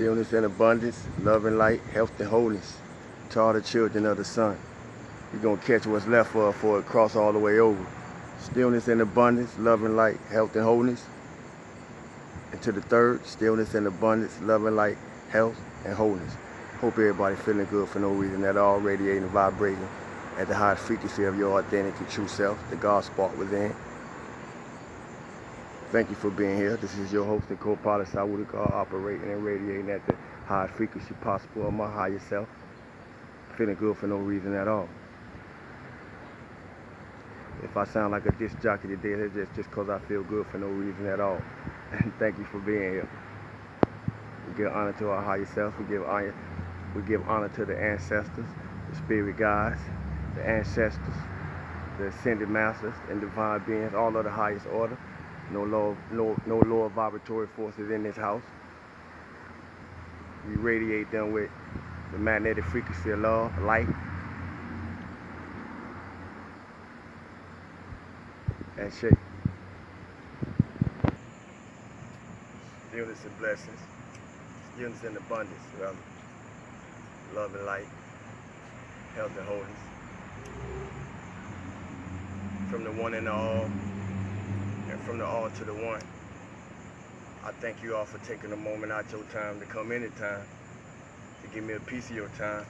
stillness and abundance, love and light, health and wholeness to all the children of the sun. You're going to catch what's left for us before it cross all the way over. Stillness and abundance, love and light, health and wholeness. And to the third, stillness and abundance, love and light, health and wholeness. Hope everybody feeling good for no reason at all, radiating and vibrating at the highest frequency of your authentic and true self, the God spark within. Thank you for being here. This is your host and co-pilot, Sawuda, operating and radiating at the highest frequency possible of my higher self. Feeling good for no reason at all. If I sound like a disc jockey today, it's just because I feel good for no reason at all. And thank you for being here. We give honor to our higher self. We give honor to the ancestors, the spirit guides, the ancestors, the ascended masters, and divine beings, all of the highest order. No lower vibratory forces in this house. We radiate them with the magnetic frequency of love, light, and shape. Stillness and blessings, stillness and abundance, rather. Love and light, health and wholeness. From the one and the all, and from the all to the one. I thank you all for taking a moment out your time to come anytime, to give me a piece of your time,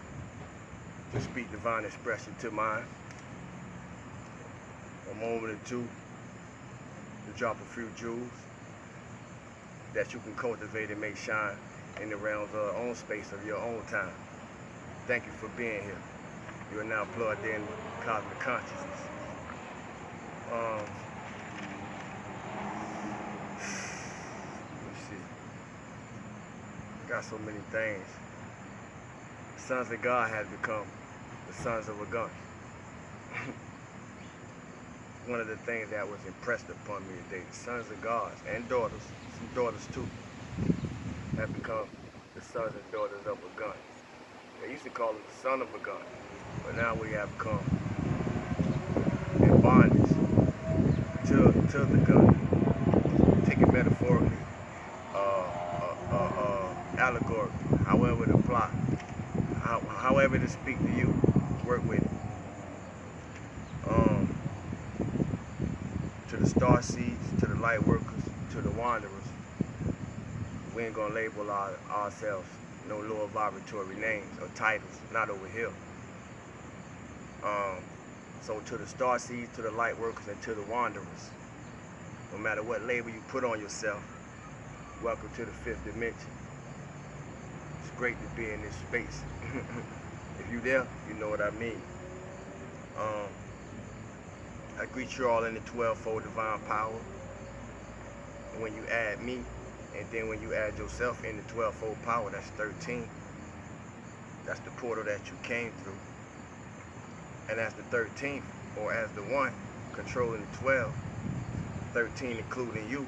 to speak divine expression to mine. A moment or two to drop a few jewels that you can cultivate and make shine in the realms of your own space of your own time. Thank you for being here. You are now plugged in cosmic consciousness. Let's see. Got so many things. The sons of God have become the sons of a gun. One of the things that was impressed upon me today, the sons of God and daughters, some daughters too, have become the sons and daughters of a gun. They used to call it the son of a gun, but now we have come in bondage to the gun. Take it metaphorically, allegorically, however to apply, however to speak to you, work with it. To the star seeds, to the light workers, to the wanderers, we ain't gonna label ourselves no lower vibratory names or titles, not over here. So to the star seeds, to the light workers, and to the wanderers, no matter what label you put on yourself, welcome to the fifth dimension. It's great to be in this space. If you there, you know what I mean. I greet you all in the 12-fold divine power. And when you add me, and then when you add yourself in the 12-fold power, that's 13. That's the portal that you came through. And as the 13th, or as the one controlling the 12, 13 including you,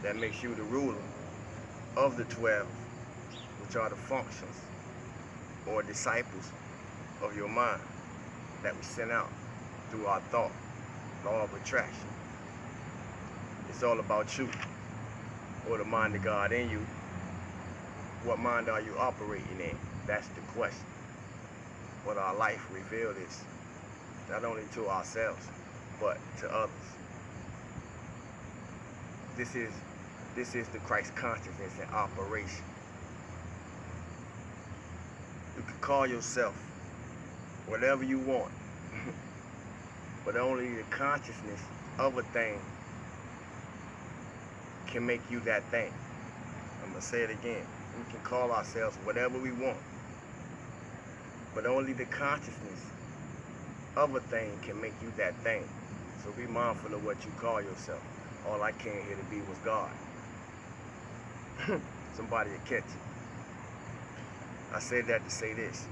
that makes you the ruler of the 12, which are the functions or disciples of your mind that we send out through our thought. Law of attraction. It's all about you, or the mind of God in you. What mind are you operating in? That's the question. What our life revealed is, not only to ourselves, but to others. This is the Christ consciousness in operation. You can call yourself whatever you want. But only the consciousness of a thing can make you that thing. I'm going to say it again. We can call ourselves whatever we want. But only the consciousness of a thing can make you that thing. So be mindful of what you call yourself. All I came here to be was God. Somebody will catch it. I said that to say this.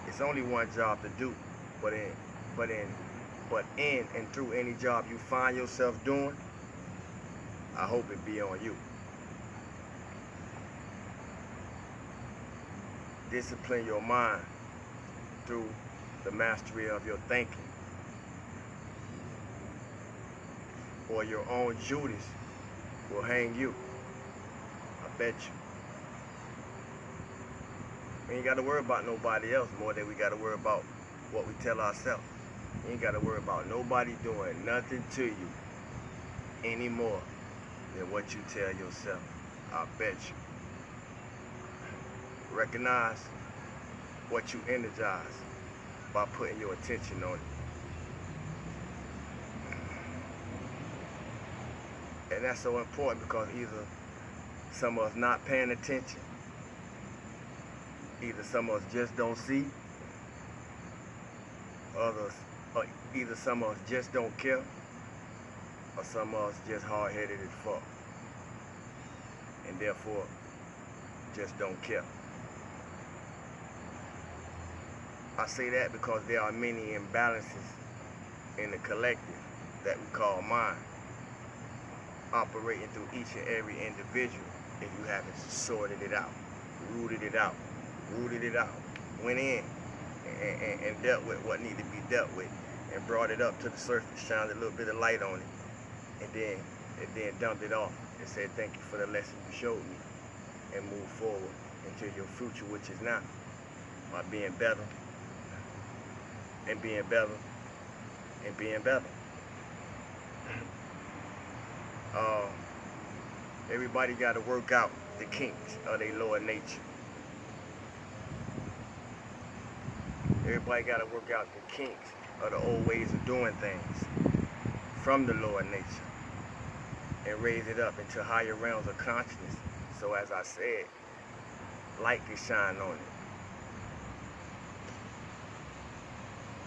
It's only one job to do, but in and through any job you find yourself doing, I hope it be on you. Discipline your mind through the mastery of your thinking, or your own Judas will hang you. bet you. We ain't got to worry about nobody else more than we got to worry about what we tell ourselves. You ain't got to worry about nobody doing nothing to you any more than what you tell yourself. I bet you. Recognize what you energize by putting your attention on it. And that's so important because either some of us not paying attention, either some of us just don't see, or either some of us just don't care, or some of us just hard-headed as fuck, and therefore just don't care. I say that because there are many imbalances in the collective that we call mind, operating through each and every individual if you haven't sorted it out, rooted it out, went in and dealt with what needed to be dealt with, and brought it up to the surface, shined a little bit of light on it, and then dumped it off and said, thank you for the lesson you showed me, and move forward into your future, which is now, by being better, and being better, and being better. Everybody got to work out the kinks of their lower nature. Everybody got to work out the kinks of the old ways of doing things from the lower nature and raise it up into higher realms of consciousness. So as I said, light can shine on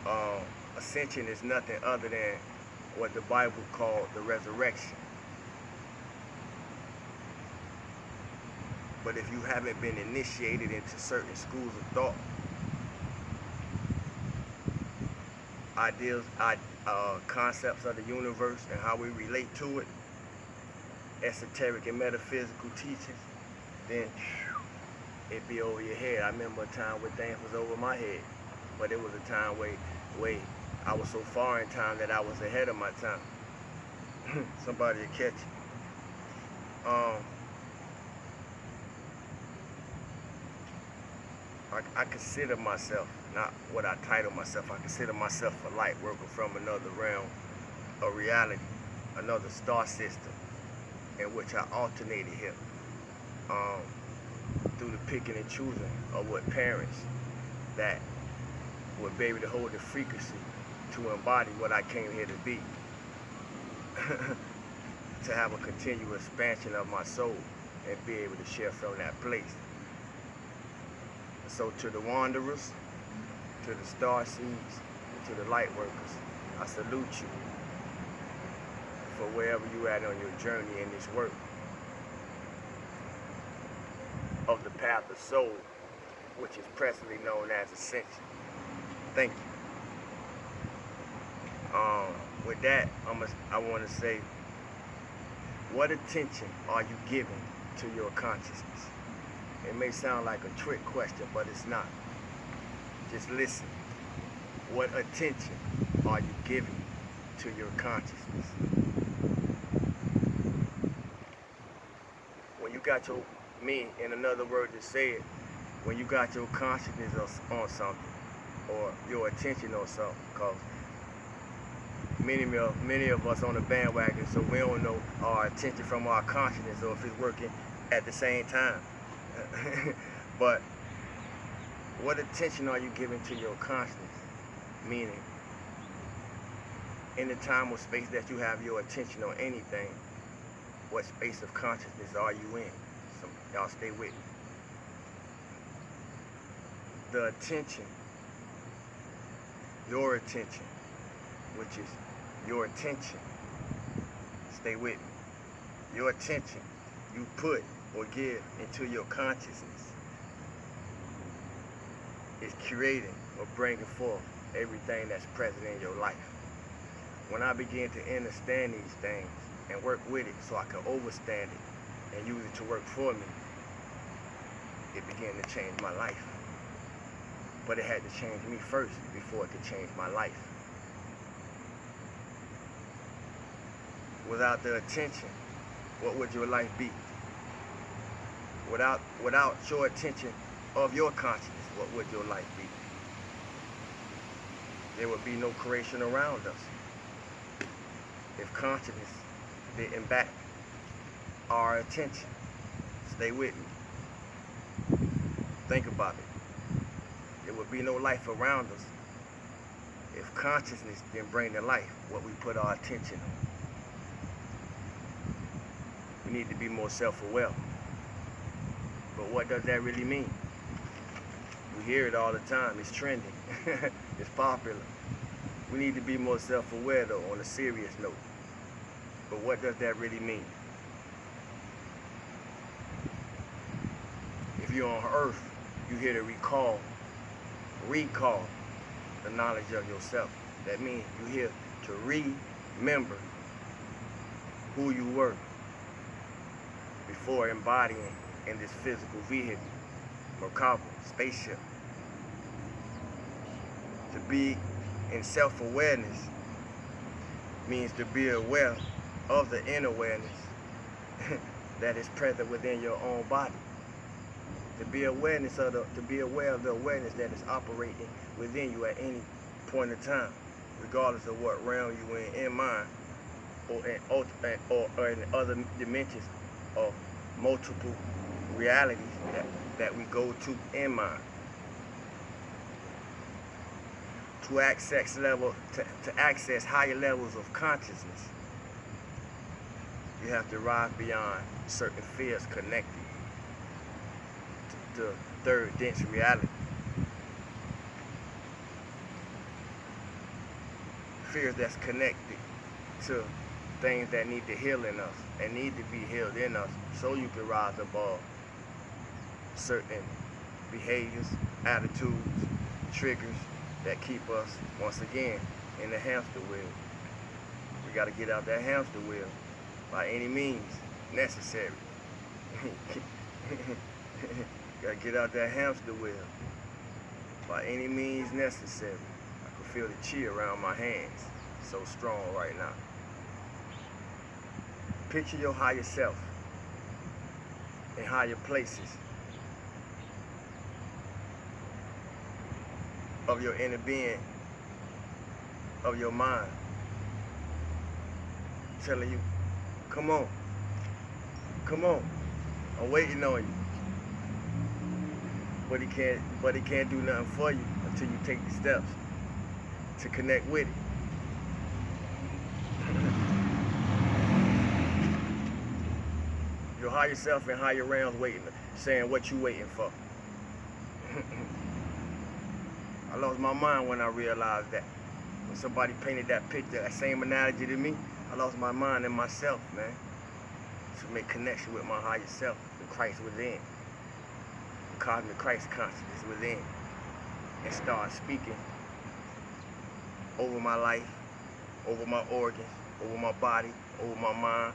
it. Ascension is nothing other than what the Bible called the resurrection. But if you haven't been initiated into certain schools of thought, ideas, concepts of the universe and how we relate to it, esoteric and metaphysical teachings, then it'd be over your head. I remember a time where things was over my head, but it was a time where I was so far in time that I was ahead of my time. Somebody will catch it. I consider myself, not what I title myself, I consider myself a light worker from another realm of reality, another star system in which I alternated here through the picking and choosing of what parents that would be able to hold the frequency to embody what I came here to be, to have a continuous expansion of my soul and be able to share from that place. So to the wanderers, to the star seeds, to the light workers, I salute you for wherever you at on your journey in this work of the path of soul, which is presently known as Ascension. Thank you. With that, I want to say, what attention are you giving to your consciousness? It may sound like a trick question, but it's not. Just listen. What attention are you giving to your consciousness? When you got your, in another word to say it, when you got your consciousness on something, or your attention on something, because many of us on the bandwagon, so we don't know our attention from our consciousness or if it's working at the same time. But what attention are you giving to your consciousness? Meaning, in the time or space that you have your attention on anything, what space of consciousness are you in? So y'all stay with me. The attention, your attention, which is your attention, stay with me. Your attention you put or give into your consciousness is creating or bringing forth everything that's present in your life. When I began to understand these things and work with it so I can overstand it and use it to work for me, it began to change my life. But it had to change me first before it could change my life. Without the attention, what would your life be? Without your attention of your consciousness, what would your life be? There would be no creation around us. If consciousness didn't back our attention. Stay with me. Think about it. There would be no life around us if consciousness didn't bring to life what we put our attention on. We need to be more self-aware. But what does that really mean? We hear it all the time. It's trending. It's popular. We need to be more self-aware, though, on a serious note. But what does that really mean? If you're on earth, you're here to recall the knowledge of yourself. That means you're here to remember who you were before embodying in this physical vehicle, Merkaba, spaceship. To be in self-awareness means to be aware of the inner awareness that is present within your own body. To be aware of the awareness that is operating within you at any point in time, regardless of what realm you in mind, or in other dimensions of multiple realities that we go to in mind. To access higher levels of consciousness, you have to rise beyond certain fears connected to third dense reality. Fears that's connected to things that need to heal in us and need to be healed in us, so you can rise above certain behaviors, attitudes, triggers that keep us, once again, in the hamster wheel. We got to get out that hamster wheel by any means necessary. Got to get out that hamster wheel by any means necessary. I can feel the chi around my hands, so strong right now. Picture your higher self in higher places of your inner being, of your mind, telling you, come on, I'm waiting on you. But he can't do nothing for you until you take the steps to connect with it. Your higher self and higher realms waiting, saying what you waiting for. I lost my mind when I realized that. When somebody painted that picture, that same analogy to me, I lost my mind in myself, man. To make connection with my higher self, the Christ within. The cosmic Christ consciousness within. And start speaking over my life, over my organs, over my body, over my mind,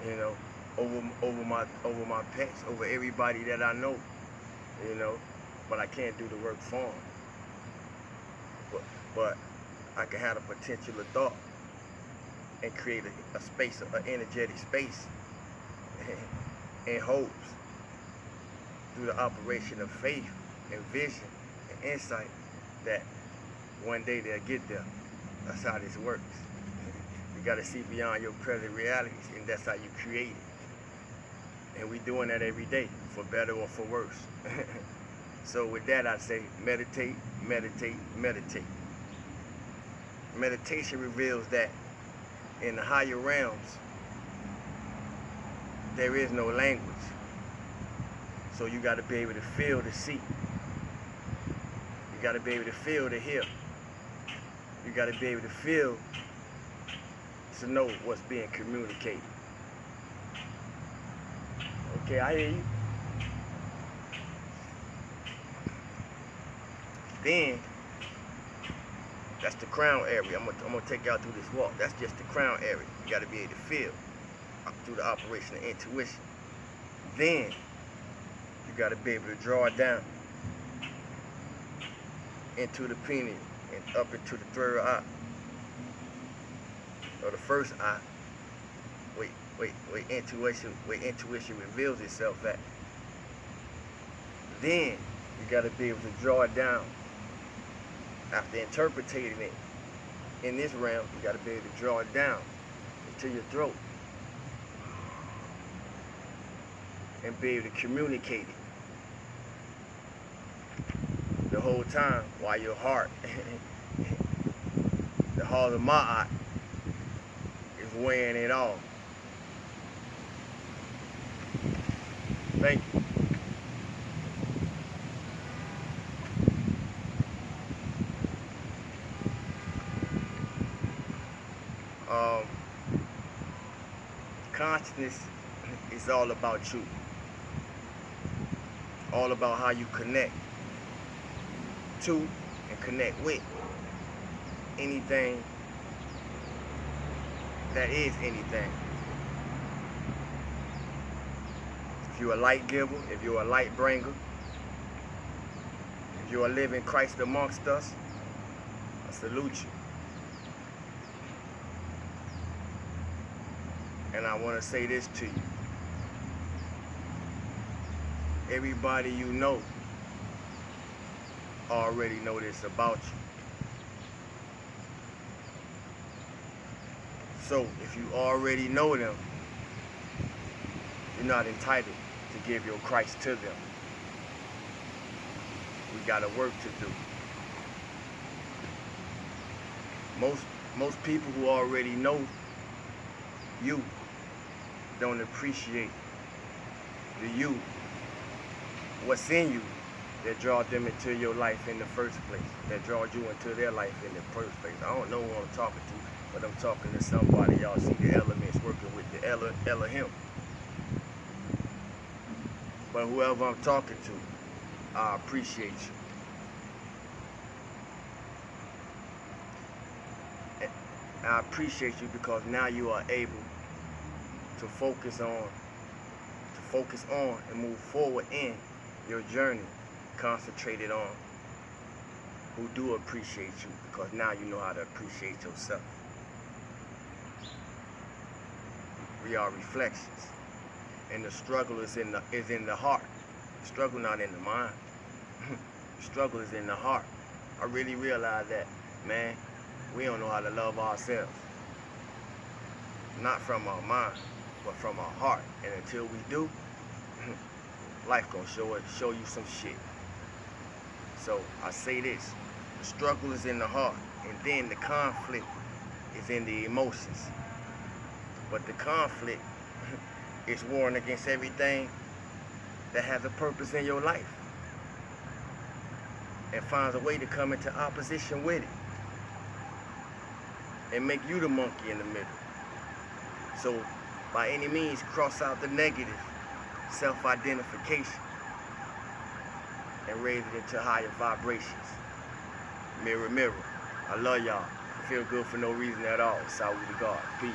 you know, over my pets, over everybody that I know, you know, but I can't do the work for them. But I can have a potential of thought and create a space, an energetic space and hopes through the operation of faith and vision and insight that one day they'll get there. That's how this works. You got to see beyond your present realities, and that's how you create it. And we're doing that every day, for better or for worse. So with that, I say meditate, meditate, meditate. Meditation reveals that in the higher realms, there is no language. So you got to be able to feel to see. You got to be able to feel to hear. You got to be able to feel to know what's being communicated. Okay, I hear you. Then, that's the crown area. I'm gonna take y'all through this walk. That's just the crown area. You got to be able to feel through the operation of intuition. Then, you got to be able to draw it down into the pineal and up into the third eye, or the first eye. Wait, where intuition reveals itself at. Then you got to be able to draw it down. After interpreting it in this realm, you got to be able to draw it down into your throat and be able to communicate it the whole time while your heart, the heart of Ma'at, is weighing it all. Thank you. Consciousness is all about you. All about how you connect to and connect with anything that is anything. If you're a light giver, if you're a light bringer, if you're a living Christ amongst us, I salute you. And I want to say this to you. Everybody you know already know this about you. So if you already know them, you're not entitled to give your Christ to them. We got a work to do. Most people who already know you don't appreciate the you, what's in you that draw them into your life in the first place, that draw you into their life in the first place. I don't know who I'm talking to, but I'm talking to somebody. Y'all see the elements working with the Elohim. But whoever I'm talking to, I appreciate you. I appreciate you because now you are able to focus on and move forward in your journey, concentrated on who do appreciate you, because now you know how to appreciate yourself. We are reflections, and the struggle is in the heart. The struggle not in the mind. The struggle is in the heart. I really realize that, man. We don't know how to love ourselves. Not from our mind, but from our heart. And until we do, life gonna show you some shit. So I say this, the struggle is in the heart, and then the conflict is in the emotions. But the conflict is warring against everything that has a purpose in your life and finds a way to come into opposition with it and make you the monkey in the middle. So by any means, cross out the negative self-identification and raise it into higher vibrations. Mirror, mirror, I love y'all. I feel good for no reason at all. Salute to God. Peace.